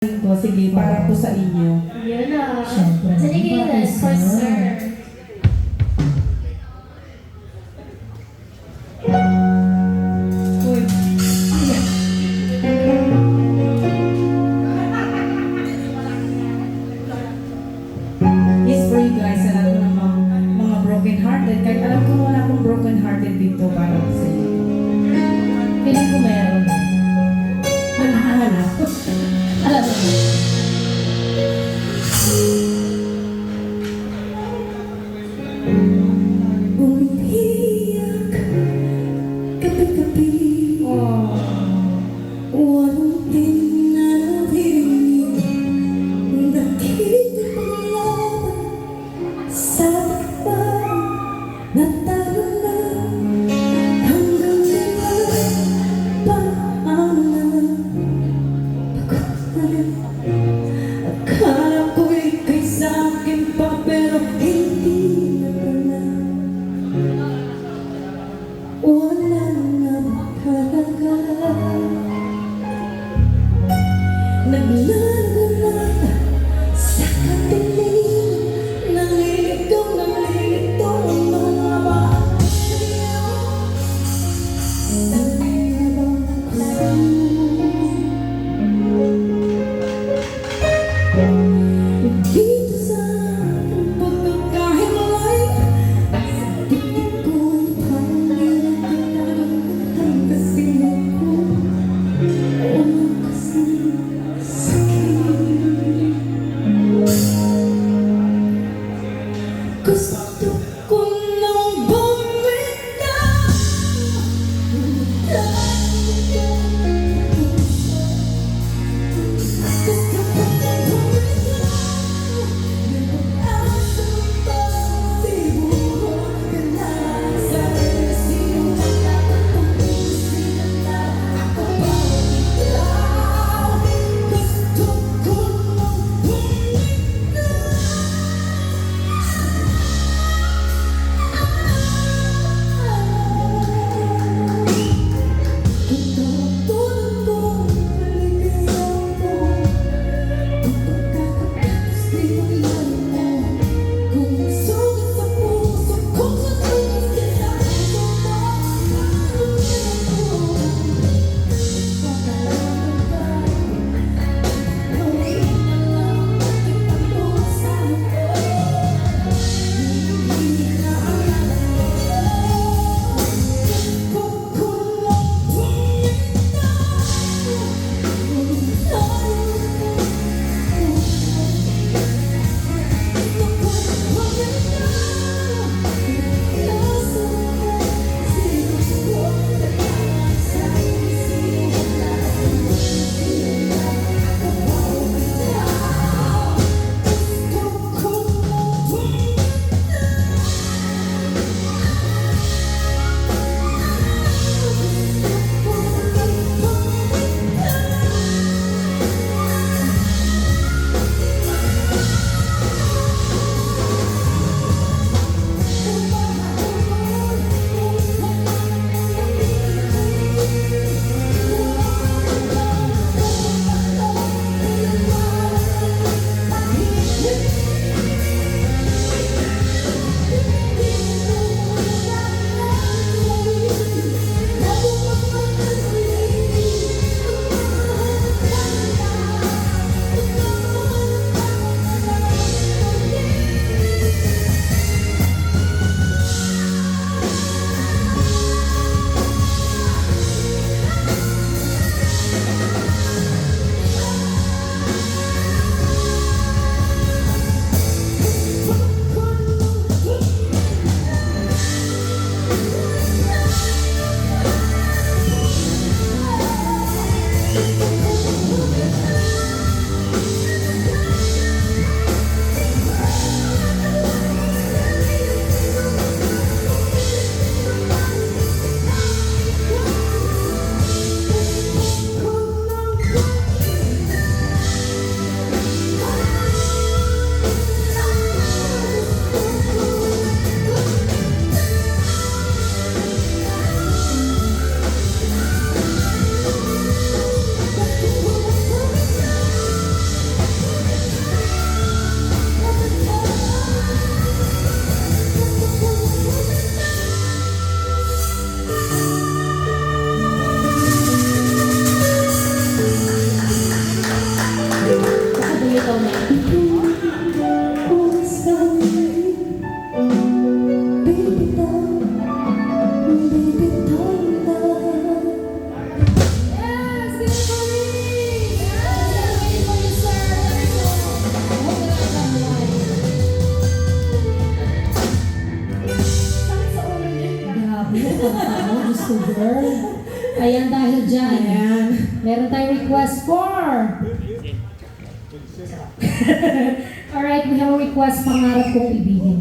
ko, sige, para po sa inyo. Yun na. Siyempre. Sige, let's first, sir. Uy. It's for you guys, sa lahat ng mga broken hearted. Kahit alam ko wala akong broken hearted dito para sa inyo. Feeling ko meron. Manhanap. Alam mo. Umiiyak gabi-gabi. Oh. Walang pinanahimik. Nakikipaglaban sa takpan. Natalo na hanggang ngayon. Paano na? Pagod na. Akala ko ika'y sa'kin pa, pero hindi na pala. Wala na talaga. Naglago na sa katiling. Nalilito ang mga bagay. Sa mga dito sa pagkakahimalay, sa dibdib ko'y pangilitan ang kasing ko. Walang kasing sakit. Ano, Diyos ko, girl. Ayan, dahil dyan. Ayan. Meron tayong request for... Alright, we have a request, pangarap kong ibigin.